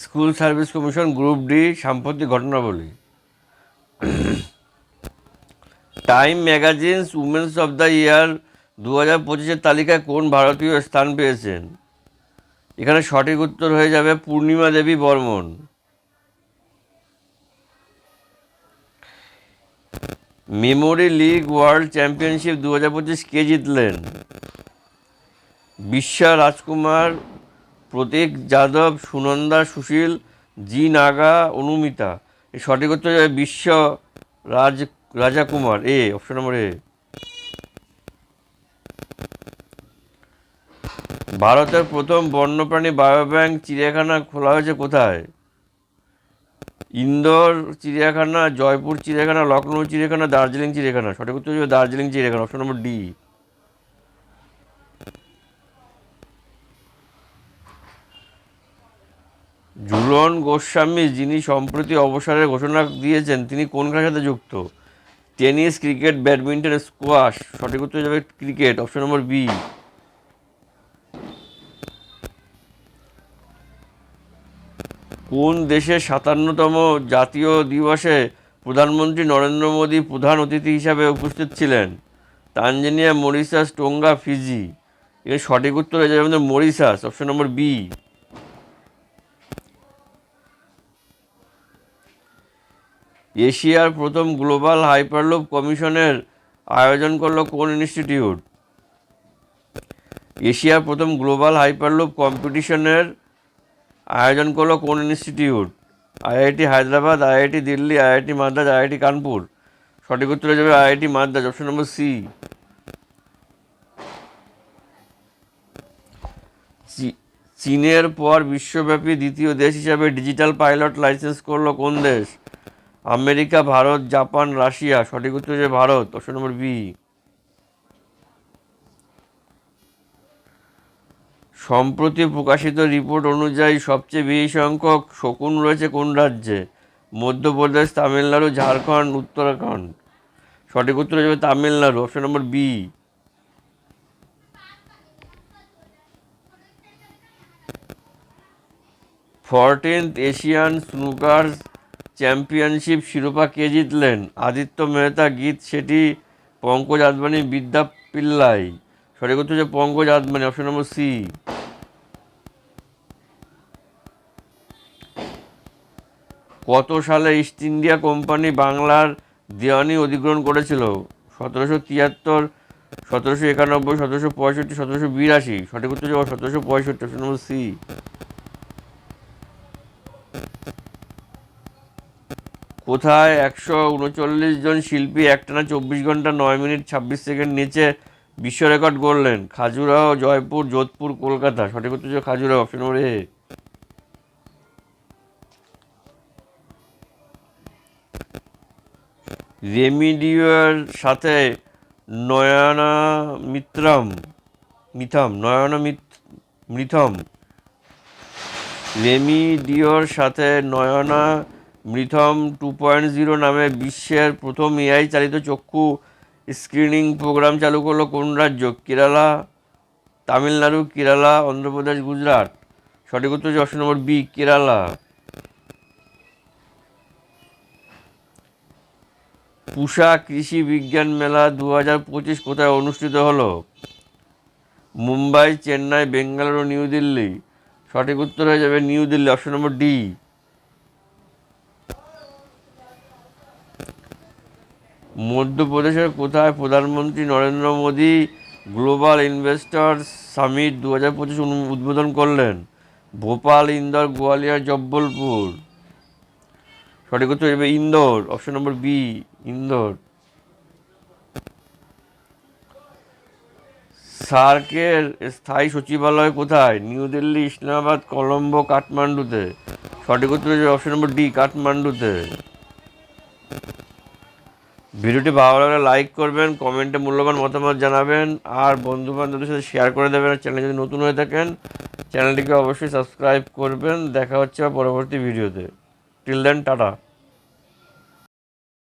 School service commission group D সাম্প্রতিক ঘটনাবলী। Time magazine's women's of the year 2025-এর তালিকায় কোন ভারতীয় স্থান পেয়েছেন? এখানে সঠিক উত্তর হয়ে যাবে Purnima Devi Barman. Memory league world championship 2025 কে জিতলেন? বিশ্বা রাজকুমার, প্রতীক যাদব, সুনন্দা সুশীল, জি নাগা, অনুমিতা। এই সঠিক উত্তর হয়ে যাবে বিশ্ব রাজাকুমার, এ, অপশন নম্বর এ। ভারতের প্রথম বন্যপ্রাণী বায়োব্যাংক চিড়িয়াখানা খোলা হয়েছে কোথায়? ইন্দোর চিড়িয়াখানা, জয়পুর চিড়িয়াখানা, লখনৌ চিড়িয়াখানা, দার্জিলিং চিড়িয়াখানা। সঠিক উত্তর হচ্ছে দার্জিলিং চিড়িয়াখানা, option number D. Jhulan Goswami, যিনি সম্প্রতি অবসরের ঘোষণা দিয়েছেন, তিনি কোন খেলার সাথে যুক্ত? Tennis, cricket, badminton, squash. সঠিক উত্তর যাবে ক্রিকেট, অপশন নম্বর বি। কোন দেশের 57তম জাতীয় দিবসে প্রধানমন্ত্রী নরেন্দ্র মোদী প্রধান অতিথি হিসাবে উপস্থিত ছিলেন? Tanzania, Mauritius, Tonga, Fiji. এর সঠিক উত্তর হয়ে যাবে আমাদের মরিশাস, অপশন নম্বর বি। এশিয়ার প্রথম গ্লোবাল হাইপারলুপ কমিশনের আয়োজন করলো কোন ইনস্টিটিউট? এশিয়ার প্রথম গ্লোবাল হাইপারলুপ কম্পিটিশনের আয়োজন করলো কোন institute? IIT Hyderabad, IIT Delhi, IIT Madras, IIT Kanpur. সঠিক উত্তর হয়ে যাবে IIT Madras, option number C. চীনের পর বিশ্বব্যাপী দ্বিতীয় দেশ হিসাবে ডিজিটাল পাইলট লাইসেন্স করলো কোন দেশ? America, Bharat, Japan, Russia. সঠিক উত্তর হচ্ছে ভারত, অপশন নম্বর বি। সম্প্রতি প্রকাশিত রিপোর্ট অনুযায়ী সবচেয়ে বেশি সংখ্যক শকুন রয়েছে কোন রাজ্যে? মধ্যপ্রদেশ, তামিলনাড়ু, ঝাড়খণ্ড, উত্তরাখণ্ড। সঠিক উত্তর হয়ে যাবে Tamil Nadu, option number B. 14th Asian snooker championship শিরোপা কে জিতলেন? আদিত্য মেহতা, গীত শেঠি, পঙ্কজ আদবানি, বিদ্যা পিল্লাই। সঠিক উত্তর হচ্ছে Pankaj Advani, option number C. কত সালে ইস্ট ইন্ডিয়া কোম্পানি বাংলার দেওয়ানি অধিগ্রহণ করেছিল? 1773, 1791, 1765, 1782। সঠিক উত্তর হচ্ছে 1765, অপশন নম্বর সি। কোথায় 139 জন শিল্পী একটানা 24 ঘন্টা 9 মিনিট 26 সেকেন্ড নিচে বিশ্ব রেকর্ড গড়লেন? খাজুরাহো, জয়পুর, যোধপুর, কলকাতা। সঠিক উত্তর হচ্ছে খাজুরাহো, অপশন নম্বর এ। রেমিডিওর সাথে নয়না মিত্রম মিথম নয়না মৃথম রেমিডিওর সাথে নয়না মৃথম 2.0 নামে বিশ্বের প্রথম এআই চালিত চক্ষু স্ক্রিনিং প্রোগ্রাম চালু করলো কোন রাজ্য? কেরালা, তামিলনাড়ু, কেরালা, অন্ধ্রপ্রদেশ, গুজরাট। সঠিক উত্তর হচ্ছে অপশন নম্বর বি, কেরালা। পুষা কৃষি বিজ্ঞান মেলা 2025 কোথায় অনুষ্ঠিত হলো? মুম্বাই, চেন্নাই, বেঙ্গালুরু, নিউ দিল্লি। সঠিক উত্তর হয়ে যাবে new Delhi, option number D. মধ্যপ্রদেশের কোথায় প্রধানমন্ত্রী Narendra Modi global investors summit 2025 উদ্বোধন করলেন? ভোপাল, ইন্দোর, গোয়ালিয়র, জব্বলপুর। সঠিক উত্তর হয়ে যাবে Indore, option number B, Indore. সার্কের স্থায়ী সচিবালয় কোথায়? নিউ দিল্লি, ইসলামাবাদ, কলম্বো, কাঠমান্ডুতে। সঠিক উত্তর হচ্ছে অপশন নম্বর ডি, কাঠমান্ডুতে। ভিডিওটি ভালো লাগলে লাইক করবেন, কমেন্টে মূল্যবান মতামত জানাবেন, আর বন্ধু বান্ধবদের সাথে শেয়ার করে দেবেন। আর চ্যানেলে যদি নতুন হয়ে থাকেন চ্যানেলটিকে অবশ্যই সাবস্ক্রাইব করবেন। দেখা হচ্ছে পরবর্তী ভিডিওতে। Till then, tata.